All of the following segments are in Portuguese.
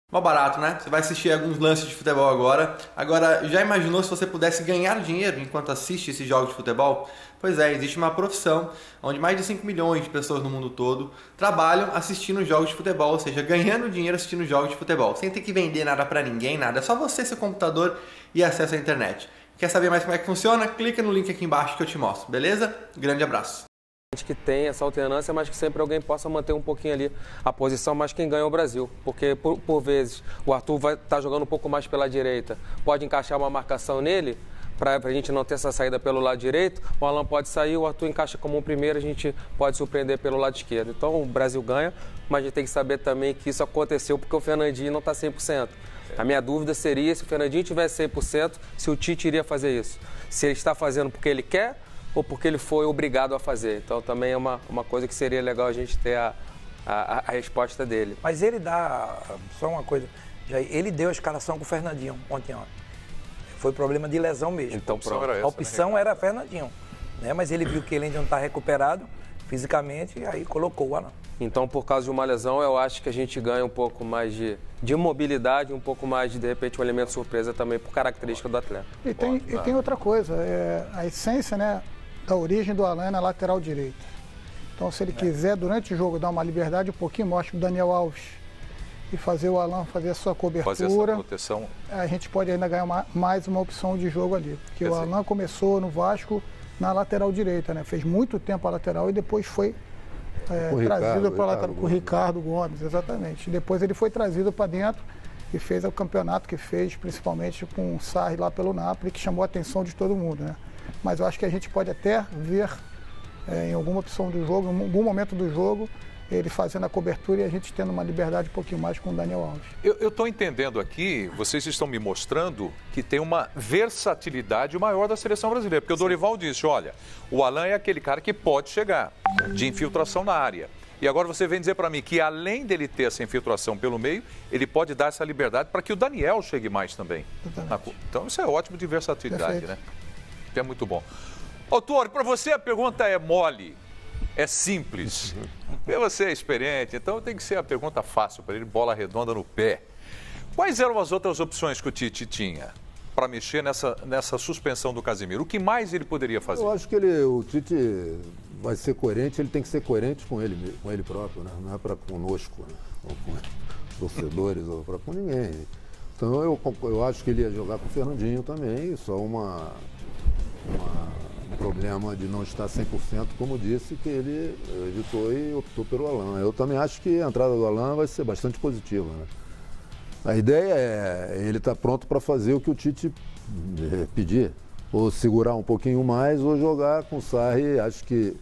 Mó barato, né? Você vai assistir alguns lances de futebol agora. Agora, já imaginou se você pudesse ganhar dinheiro enquanto assiste esses jogos de futebol? Pois é, existe uma profissão onde mais de 5 milhões de pessoas no mundo todo trabalham assistindo jogos de futebol, ou seja, ganhando dinheiro assistindo jogos de futebol, sem ter que vender nada pra ninguém, nada. É só você, seu computador e acesso à internet. Quer saber mais como é que funciona? Clica no link aqui embaixo que eu te mostro, beleza? Grande abraço. Que tem essa alternância, mas que sempre alguém possa manter um pouquinho ali a posição, mas quem ganha é o Brasil. Porque, por vezes, o Arthur vai estar jogando um pouco mais pela direita, pode encaixar uma marcação nele, para a gente não ter essa saída pelo lado direito, o Alan pode sair, o Arthur encaixa como um primeiro, a gente pode surpreender pelo lado esquerdo. Então, o Brasil ganha, mas a gente tem que saber também que isso aconteceu porque o Fernandinho não está 100%. A minha dúvida seria, se o Fernandinho tivesse 100%, se o Tite iria fazer isso. Se ele está fazendo porque ele quer, ou porque ele foi obrigado a fazer. Então, também é uma coisa que seria legal a gente ter a resposta dele. Mas ele dá, só uma coisa, ele deu a escalação com o Fernandinho ontem. Foi problema de lesão mesmo. Então, a opção era Fernandinho. Né? Mas ele viu que ele ainda não está recuperado fisicamente e aí colocou o Alan. Então, por causa de uma lesão, eu acho que a gente ganha um pouco mais de mobilidade, um pouco mais de repente, um elemento surpresa também por característica do atleta. E tem outra coisa, a essência, né, da origem do Alan é na lateral direita. Então, se ele quiser, durante o jogo, dar uma liberdade um pouquinho, mostra o Daniel Alves e fazer o Alan fazer a sua cobertura. Fazer essa proteção. A gente pode ainda ganhar mais uma opção de jogo ali. Porque o Alan começou no Vasco na lateral direita, né? Fez muito tempo a lateral e depois foi trazido para lateral com o Ricardo Gomes, exatamente. Depois ele foi trazido para dentro e fez o campeonato que fez, principalmente com o Sarri lá pelo Napoli, que chamou a atenção de todo mundo, né? Mas eu acho que a gente pode até ver em alguma opção do jogo, em algum momento do jogo, ele fazendo a cobertura e a gente tendo uma liberdade um pouquinho mais com o Daniel Alves. Eu estou entendendo aqui, vocês estão me mostrando que tem uma versatilidade maior da seleção brasileira. Porque o Dorival disse, olha, o Alan é aquele cara que pode chegar de infiltração na área. E agora você vem dizer para mim que além dele ter essa infiltração pelo meio, ele pode dar essa liberdade para que o Daniel chegue mais também. Então isso é ótimo de versatilidade, né? É muito bom. Ô, Tuori, para você a pergunta é mole, é simples. Você é experiente, então tem que ser a pergunta fácil para ele, bola redonda no pé. Quais eram as outras opções que o Tite tinha para mexer nessa suspensão do Casemiro? O que mais ele poderia fazer? Eu acho que o Tite vai ser coerente, ele tem que ser coerente com ele próprio, né? Não é para conosco, né? Ou com torcedores, ou com ninguém. Então eu acho que ele ia jogar com o Fernandinho também, só um problema de não estar 100%, como disse, que ele evitou e optou pelo Alan. Eu também acho que a entrada do Alan vai ser bastante positiva, né? A ideia é ele estar pronto para fazer o que o Tite pedir, ou segurar um pouquinho mais, ou jogar com o Sarri. Acho que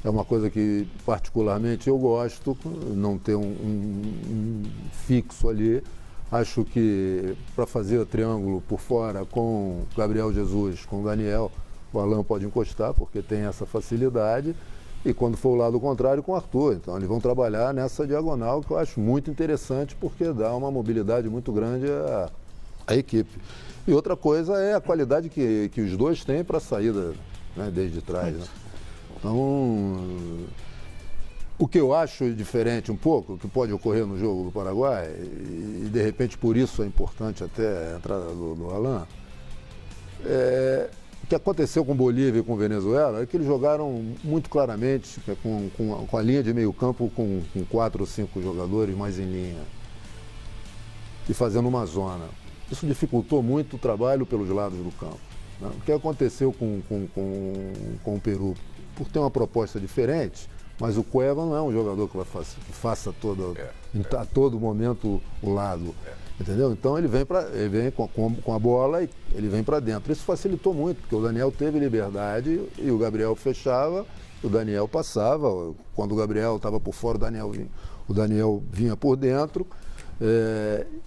é uma coisa que particularmente eu gosto, não ter um fixo ali. Acho que para fazer o triângulo por fora com Gabriel Jesus, com o Daniel, o Alan pode encostar, porque tem essa facilidade. E quando for o lado contrário, com o Arthur. Então, eles vão trabalhar nessa diagonal, que eu acho muito interessante, porque dá uma mobilidade muito grande à equipe. E outra coisa é a qualidade que os dois têm para a saída, né, desde trás. Né? Então, o que eu acho diferente um pouco, que pode ocorrer no jogo do Paraguai, e de repente por isso é importante até a entrada do Alan, o que aconteceu com Bolívia e com Venezuela é que eles jogaram muito claramente com a linha de meio campo com 4 ou 5 jogadores mais em linha e fazendo uma zona. Isso dificultou muito o trabalho pelos lados do campo. Né? O que aconteceu com o Peru, por ter uma proposta diferente, mas o Cueva não é um jogador que faça a todo momento o lado. Entendeu? Então ele vem com a bola e ele vem para dentro. Isso facilitou muito, porque o Daniel teve liberdade e o Gabriel fechava, o Daniel passava. Quando o Gabriel estava por fora, o Daniel vinha por dentro.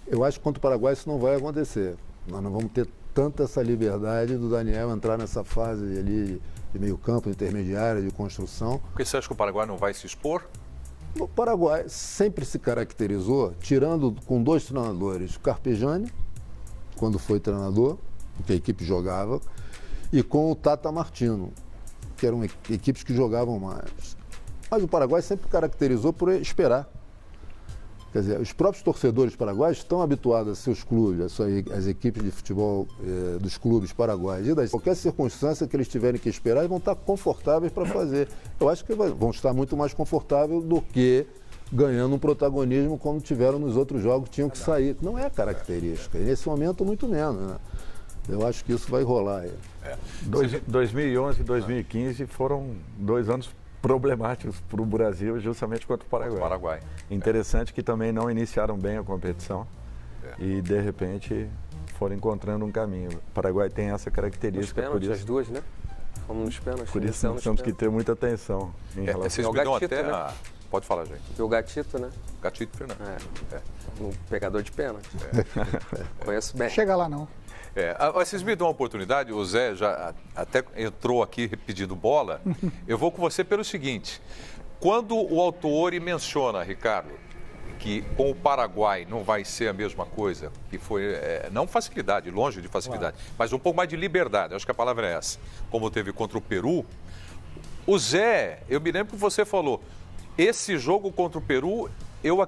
Eu acho que contra o Paraguai isso não vai acontecer. Nós não vamos ter tanta essa liberdade do Daniel entrar nessa fase ali de meio campo, intermediária, de construção. Porque você acha que o Paraguai não vai se expor? O Paraguai sempre se caracterizou, tirando com 2 treinadores, Carpegiani, quando foi treinador, que a equipe jogava, e com o Tata Martino, que eram equipes que jogavam mais. Mas o Paraguai sempre caracterizou por esperar. Quer dizer, os próprios torcedores paraguaios estão habituados a seus clubes, as equipes de futebol dos clubes paraguaios. E qualquer circunstância que eles tiverem que esperar, eles vão estar confortáveis para fazer. Eu acho que vão estar muito mais confortáveis do que ganhando um protagonismo como tiveram nos outros jogos, tinham que sair. Não é característica. E nesse momento, muito menos, né? Eu acho que isso vai rolar aí. 2011 e 2015 foram 2 anos problemáticos para o Brasil, justamente contra o Paraguai. Interessante que também não iniciaram bem a competição e, de repente, foram encontrando um caminho. O Paraguai tem essa característica. Nos pênaltis, as duas, né? Fomos nos pênaltis. Por isso nós temos que ter muita atenção em relação vocês me dão até... Né? Pode falar, gente. E o Gatito, né? Gatito Fernandes. Um pegador de pênalti. Conheço bem. Chega lá, não. Vocês me dão uma oportunidade, o Zé já até entrou aqui pedindo bola. Eu vou com você pelo seguinte: quando o Autuori menciona, Ricardo, que com o Paraguai não vai ser a mesma coisa, que foi, não facilidade, longe de facilidade, mas um pouco mais de liberdade, acho que a palavra é essa, como teve contra o Peru, o Zé, eu me lembro que você falou, esse jogo contra o Peru...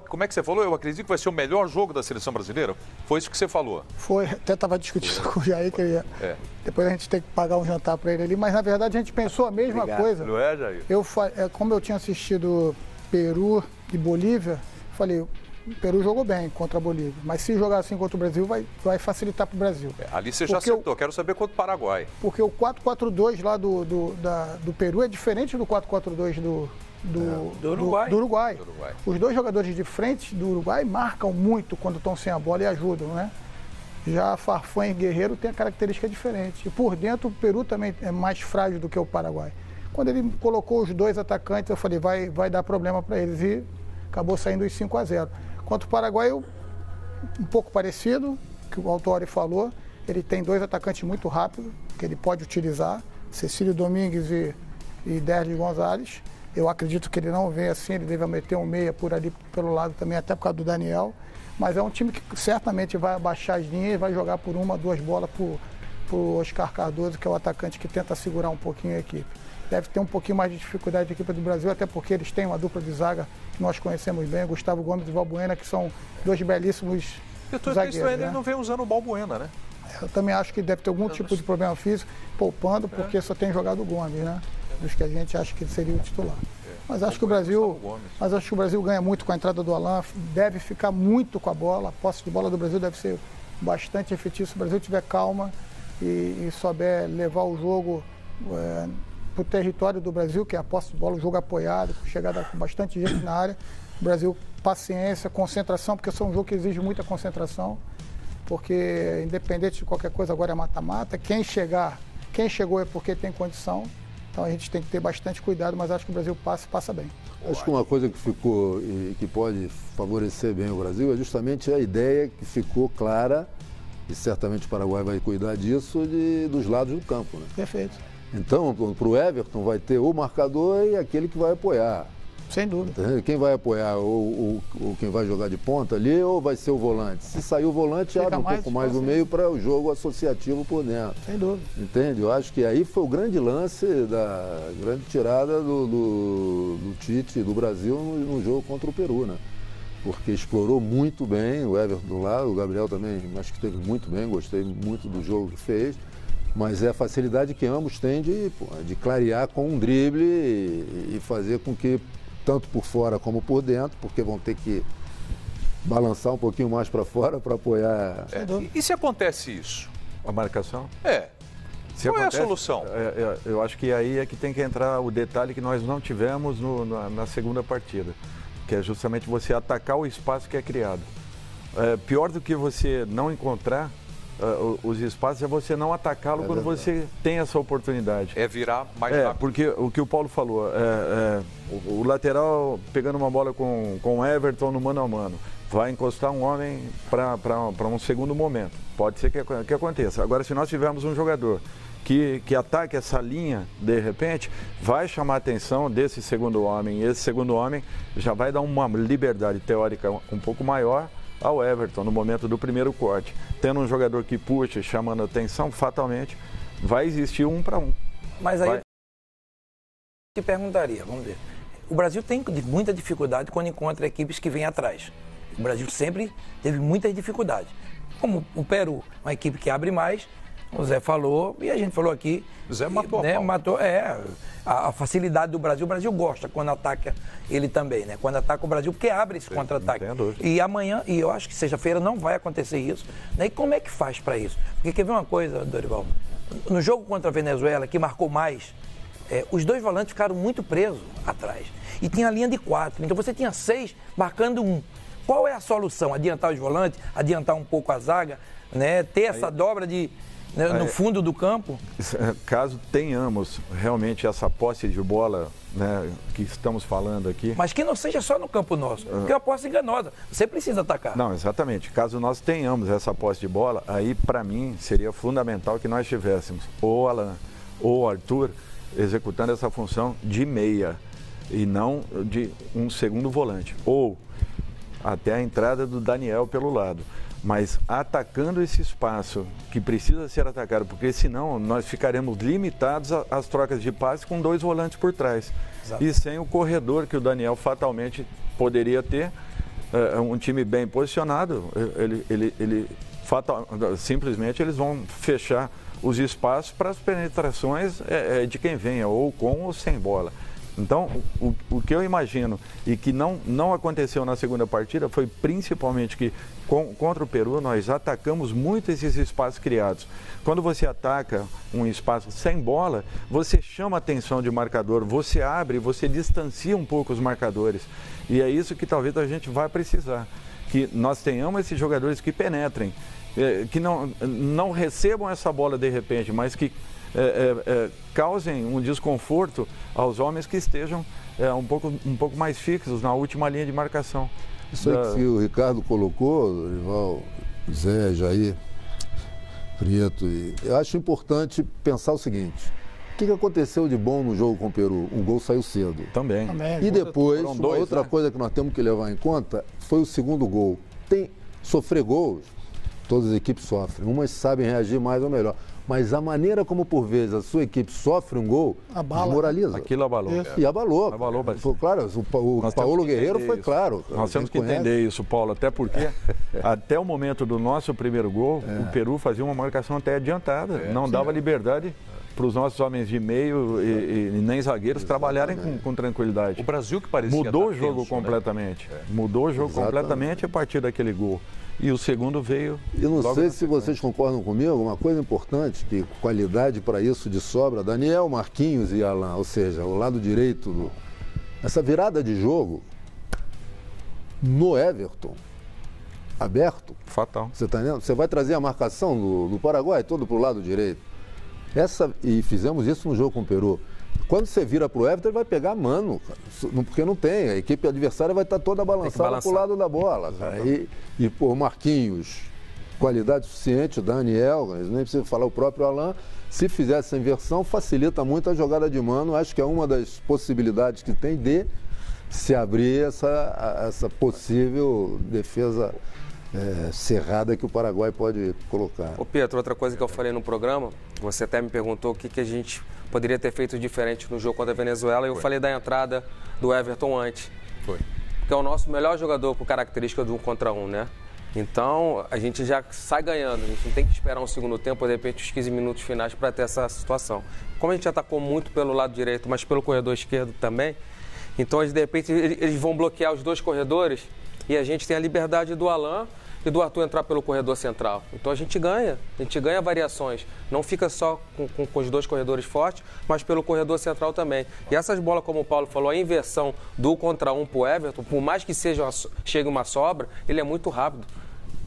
como é que você falou? Eu acredito que vai ser o melhor jogo da seleção brasileira? Foi isso que você falou? Foi, até estava discutindo com o Jair que depois a gente tem que pagar um jantar para ele ali, mas na verdade a gente pensou a mesma coisa. Não é, Jair? Como eu tinha assistido Peru e Bolívia, falei, o Peru jogou bem contra a Bolívia, mas se jogar assim contra o Brasil vai facilitar para o Brasil. Ali você já acertou, quero saber quanto o Paraguai. Porque o 4-4-2 lá do Peru é diferente do 4-4-2 do Uruguai. Os dois jogadores de frente do Uruguai marcam muito quando estão sem a bola e ajudam, né? Já Farfán e Guerreiro tem a característica diferente. E por dentro o Peru também é mais frágil do que o Paraguai. Quando ele colocou os dois atacantes, eu falei, vai dar problema para eles. E acabou saindo os 5-0. Quanto o Paraguai, um pouco parecido, que o Autuori falou. Ele tem 2 atacantes muito rápidos, que ele pode utilizar. Cecílio Domingues e Derlis Gonzalez. Eu acredito que ele não vem assim, ele deve meter um meia por ali, pelo lado também, até por causa do Daniel. Mas é um time que certamente vai abaixar as linhas e vai jogar por 1, 2 bolas pro Oscar Cardoso, que é o atacante que tenta segurar um pouquinho a equipe. Deve ter um pouquinho mais de dificuldade a equipe do Brasil, até porque eles têm uma dupla de zaga que nós conhecemos bem, Gustavo Gomes e Valbuena, que são 2 belíssimos zagueiros. Ele não vem usando o Valbuena, né? Eu também acho que deve ter algum tipo de problema físico, poupando, porque só tem jogado o Gomes, né? Dos que a gente acha que ele seria o titular. Mas acho que o Brasil ganha muito com a entrada do Alan, deve ficar muito com a bola, a posse de bola do Brasil deve ser bastante efetiva. Se o Brasil tiver calma e souber levar o jogo para o território do Brasil, que é a posse de bola, o jogo apoiado, chegada com bastante gente na área, o Brasil, paciência, concentração, porque é um jogo que exige muita concentração, porque independente de qualquer coisa, agora é mata-mata, quem chegou é porque tem condição. Então a gente tem que ter bastante cuidado, mas acho que o Brasil passa bem. Acho que uma coisa que ficou e que pode favorecer bem o Brasil é justamente a ideia que ficou clara, e certamente o Paraguai vai cuidar disso, dos lados do campo, né? Perfeito. Então, para o Everton vai ter o marcador e aquele que vai apoiar. Sem dúvida. Quem vai apoiar, ou quem vai jogar de ponta ali, ou vai ser o volante. Se sair o volante, abre um pouco mais o meio para o jogo associativo por dentro. Sem dúvida. Entende? Eu acho que aí foi o grande lance, da grande tirada do Tite, do Brasil, no jogo contra o Peru, né? Porque explorou muito bem o Everton lá, o Gabriel também, acho que esteve muito bem, gostei muito do jogo que fez. Mas é a facilidade que ambos têm de clarear com um drible e fazer com que, tanto por fora como por dentro, porque vão ter que balançar um pouquinho mais para fora para apoiar. E se acontece isso? A marcação? Qual é a solução? Eu acho que aí é que tem que entrar o detalhe que nós não tivemos na segunda partida, que é justamente você atacar o espaço que é criado. Pior do que você não encontrar os espaços é você não atacá-lo quando você tem essa oportunidade. É virar mais rápido. Porque o que o Paulo falou, o lateral pegando uma bola com o Everton no mano a mano, vai encostar um homem para um segundo momento. Pode ser que aconteça. Agora, se nós tivermos um jogador que ataque essa linha, de repente, vai chamar a atenção desse segundo homem. E esse segundo homem já vai dar uma liberdade teórica um pouco maior ao Everton no momento do primeiro corte. Tendo um jogador que puxa, chamando a atenção, fatalmente vai existir 1 para 1. Mas aí eu te perguntaria, vamos ver. O Brasil tem muita dificuldade quando encontra equipes que vêm atrás. O Brasil sempre teve muitas dificuldades. Como o Peru, uma equipe que abre mais, o Zé falou, e a gente falou aqui. O Zé matou né, a pau. matou, a facilidade do Brasil. O Brasil gosta quando ataca ele também, né? Quando ataca o Brasil, porque abre esse contra-ataque. E amanhã, e eu acho que sexta-feira não vai acontecer isso. Né? E como é que faz para isso? Porque quer ver uma coisa, Dorival? No jogo contra a Venezuela, que marcou mais, os dois volantes ficaram muito presos atrás. E tinha a linha de 4. Então você tinha 6 marcando 1. Qual é a solução? Adiantar os volantes, adiantar um pouco a zaga, né? Ter essa dobra no fundo do campo? Caso tenhamos realmente essa posse de bola, né, que estamos falando aqui. Mas que não seja só no campo nosso, porque é uma posse enganosa. Você precisa atacar. Não, exatamente. Caso nós tenhamos essa posse de bola, aí para mim seria fundamental que nós tivéssemos ou o Alan ou o Arthur executando essa função de meia e não de um segundo volante. Ou até a entrada do Daniel pelo lado. Mas atacando esse espaço que precisa ser atacado, porque senão nós ficaremos limitados às trocas de passe com 2 volantes por trás. Exato. E sem o corredor que o Daniel fatalmente poderia ter, um time bem posicionado, simplesmente eles vão fechar os espaços para as penetrações de quem venha, ou com ou sem bola. Então, o que eu imagino e que não aconteceu na segunda partida foi principalmente que contra o Peru nós atacamos muito esses espaços criados. Quando você ataca um espaço sem bola, você chama a atenção de marcador, você abre, você distancia um pouco os marcadores. E é isso que talvez a gente vai precisar, que nós tenhamos esses jogadores que penetrem, que não recebam essa bola de repente, mas que causem um desconforto aos homens que estejam um pouco mais fixos na última linha de marcação. Isso aí que o Ricardo colocou, Dorival, Zé, Jair, Prieto, eu acho importante pensar o seguinte: o que aconteceu de bom no jogo com o Peru? Um gol saiu cedo. Também. E depois, outra coisa que nós temos que levar em conta foi o segundo gol. Sofrer gols, todas as equipes sofrem. Umas sabem reagir mais ou melhor. Mas a maneira como, por vezes, a sua equipe sofre um gol, desmoraliza. Aquilo abalou. E abalou. Foi claro, o Paulo Guerreiro foi claro. Nós temos que entender isso, Paulo, até porque até o momento do nosso primeiro gol, o Peru fazia uma marcação até adiantada. Não dava liberdade para os nossos homens de meio e nem zagueiros trabalharem com tranquilidade. O Brasil que parecia mudou o jogo completamente. Mudou o jogo completamente a partir daquele gol. E o segundo veio. Eu não sei se vocês concordam comigo, uma coisa importante, que qualidade para isso de sobra, Daniel, Marquinhos e Alan, ou seja, o lado direito, essa virada de jogo no Everton, aberto. Fatal. Você está entendendo? Você vai trazer a marcação do Paraguai todo para o lado direito. E fizemos isso no jogo com o Peru. Quando você vira para o Everton, ele vai pegar a mano, cara, porque não tem. A equipe adversária vai estar toda balançada para o lado da bola. Cara. E por Marquinhos, qualidade suficiente, Daniel, nem precisa falar o próprio Alan. Se fizer essa inversão, facilita muito a jogada de mano. Acho que é uma das possibilidades que tem de se abrir essa possível defesa cerrada que o Paraguai pode colocar. Ô Pietro, outra coisa que eu falei no programa, você até me perguntou o que a gente poderia ter feito diferente no jogo contra a Venezuela, e eu falei da entrada do Everton antes. Foi. Que é o nosso melhor jogador por característica do 1 contra 1, né? Então, a gente já sai ganhando, a gente não tem que esperar um segundo tempo, ou de repente os 15 minutos finais para ter essa situação. Como a gente atacou muito pelo lado direito, mas pelo corredor esquerdo também, então de repente eles vão bloquear os 2 corredores e a gente tem a liberdade do Alan e do Arthur entrar pelo corredor central. Então a gente ganha variações. Não fica só com os 2 corredores fortes, mas pelo corredor central também. E essas bolas, como o Paulo falou, a inversão do contra 1 para o Everton, por mais que chegue uma sobra, ele é muito rápido.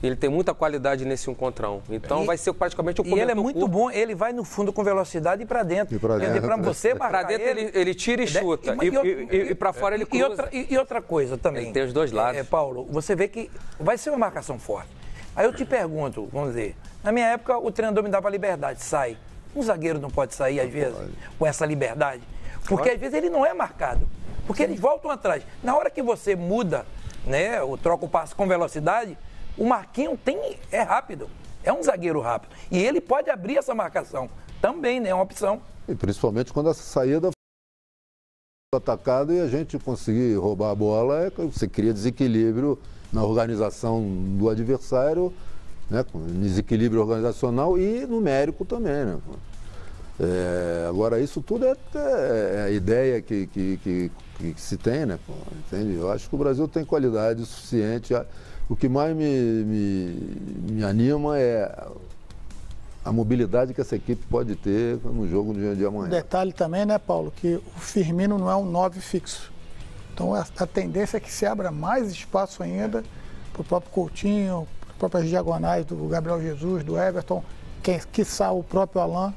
Ele tem muita qualidade nesse 1 contra 1. Então vai ser praticamente o cobertor. E ele é muito bom, ele vai no fundo com velocidade e para dentro. Para você marcar para dentro ele tira e chuta. E para fora ele cruza. E outra coisa também. Ele tem os 2 lados. Paulo, você vê que vai ser uma marcação forte. Aí eu te pergunto, vamos dizer, na minha época o treinador me dava liberdade, sai. Um zagueiro não pode sair às vezes com essa liberdade. Porque às vezes ele não é marcado. Porque eles voltam atrás. Na hora que você muda, né, ou troca o passe com velocidade, o Marquinhos é rápido, é um zagueiro rápido. E ele pode abrir essa marcação também, né? É uma opção. E principalmente quando essa saída foi atacada e a gente conseguir roubar a bola, você cria desequilíbrio na organização do adversário, né, com desequilíbrio organizacional e numérico também, né? Agora, isso tudo é a ideia que se tem, né? Entende? Eu acho que o Brasil tem qualidade suficiente. O que mais me anima é a mobilidade que essa equipe pode ter no jogo de amanhã. Detalhe também, né, Paulo, que o Firmino não é um 9 fixo. Então, a tendência é que se abra mais espaço ainda para o próprio Coutinho, para as próprias diagonais do Gabriel Jesus, do Everton, quiçá o próprio Alan,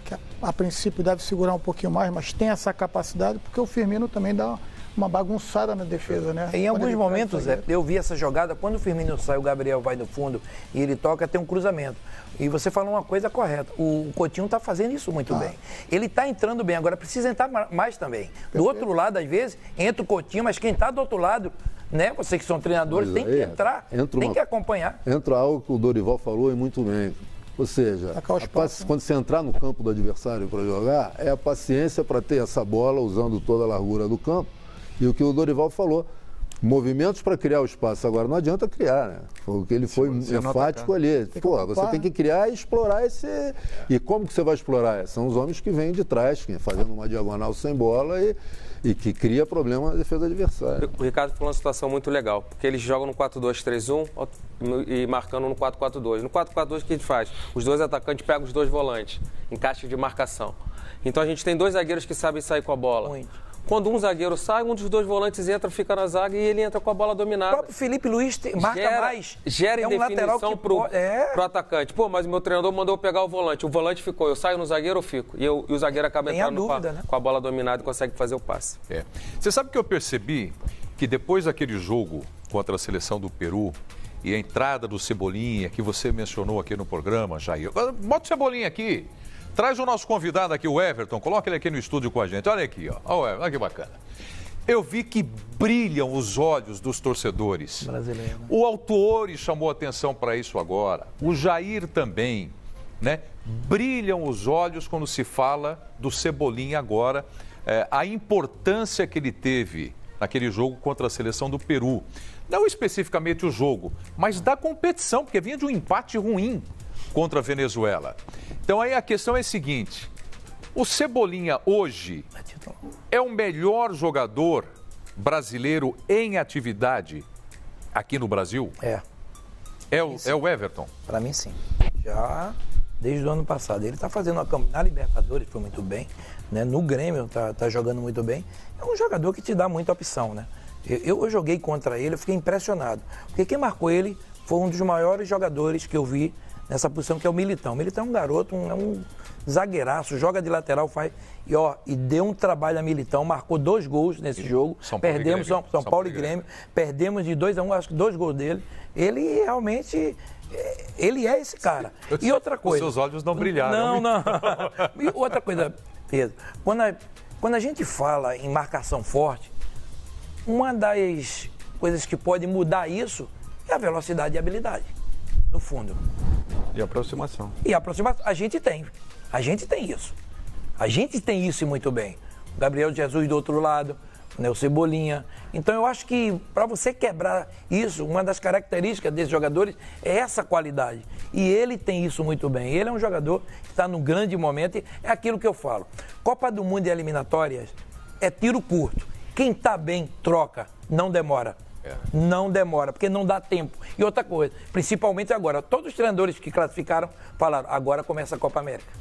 que a princípio deve segurar um pouquinho mais, mas tem essa capacidade, porque o Firmino também dá uma bagunçada na defesa, né? Em alguns momentos, eu vi essa jogada, quando o Firmino sai, o Gabriel vai no fundo e ele toca, tem um cruzamento. E você falou uma coisa correta, o Coutinho está fazendo isso muito bem. Ele está entrando bem, agora precisa entrar mais também. Do outro lado, às vezes, entra o Coutinho, mas quem está do outro lado, né? Vocês que são treinadores, tem que entrar, tem que acompanhar. Entra algo que o Dorival falou e muito bem. Ou seja, quando você entrar no campo do adversário para jogar, é a paciência para ter essa bola usando toda a largura do campo. E o que o Dorival falou, movimentos para criar o espaço. Agora, não adianta criar, né? Foi o que ele foi enfático ali. Pô, você tem que criar e explorar esse... E como que você vai explorar? São os homens que vêm de trás, fazendo uma diagonal sem bola e que cria problema na defesa adversária. O Ricardo falou uma situação muito legal, porque eles jogam no 4-2-3-1 e marcando no 4-4-2. No 4-4-2, o que a gente faz? Os dois atacantes pegam os dois volantes, em caixa de marcação. Então a gente tem dois zagueiros que sabem sair com a bola. Muito. Quando um zagueiro sai, um dos dois volantes entra, fica na zaga e ele entra com a bola dominada. O próprio Felipe Luiz marca mais. Gera indefinição pro atacante. Pô, mas o meu treinador mandou eu pegar o volante ficou. Eu saio no zagueiro ou fico? E o zagueiro acaba entrando com a bola dominada e consegue fazer o passe. Você sabe que eu percebi que depois daquele jogo contra a seleção do Peru e a entrada do Cebolinha, que você mencionou aqui no programa, Jair. Bota o Cebolinha aqui. Traz o nosso convidado aqui, o Everton. Coloca ele aqui no estúdio com a gente. Olha aqui, ó. Olha que bacana. Eu vi que brilham os olhos dos torcedores. Brasileiro. O Autuori chamou atenção para isso agora. O Jair também, né? Brilham os olhos quando se fala do Cebolinha agora. A importância que ele teve naquele jogo contra a seleção do Peru. Não especificamente o jogo, mas da competição, porque vinha de um empate ruim contra a Venezuela. Então aí a questão é a seguinte, o Cebolinha hoje é o melhor jogador brasileiro em atividade aqui no Brasil? É o Everton? Para mim sim, já desde o ano passado. Ele está fazendo na Libertadores, foi muito bem, né? No Grêmio tá jogando muito bem. É um jogador que te dá muita opção, né? Eu joguei contra ele, eu fiquei impressionado, porque quem marcou ele foi um dos maiores jogadores que eu vi nessa posição, que é o Militão. O Militão é um garoto, é um zagueiraço, joga de lateral, e deu um trabalho a Militão, marcou 2 gols nesse jogo. Perdemos São Paulo e Grêmio, perdemos de 2-1, acho que 2 gols dele. Ele realmente, ele é esse cara. E outra coisa... Os seus olhos não brilharam. Não. E outra coisa, Pedro, quando a gente fala em marcação forte, uma das coisas que pode mudar isso é a velocidade e a habilidade, no fundo. E a aproximação. A gente tem isso. A gente tem isso muito bem. O Gabriel Jesus do outro lado, né, o Cebolinha. Então eu acho que para você quebrar isso, uma das características desses jogadores é essa qualidade. E ele tem isso muito bem. Ele é um jogador que está num grande momento e é aquilo que eu falo. Copa do Mundo e eliminatórias é tiro curto. Quem está bem, troca, não demora. Não demora, porque não dá tempo. E outra coisa, principalmente agora, todos os treinadores que classificaram falaram, agora começa a Copa América.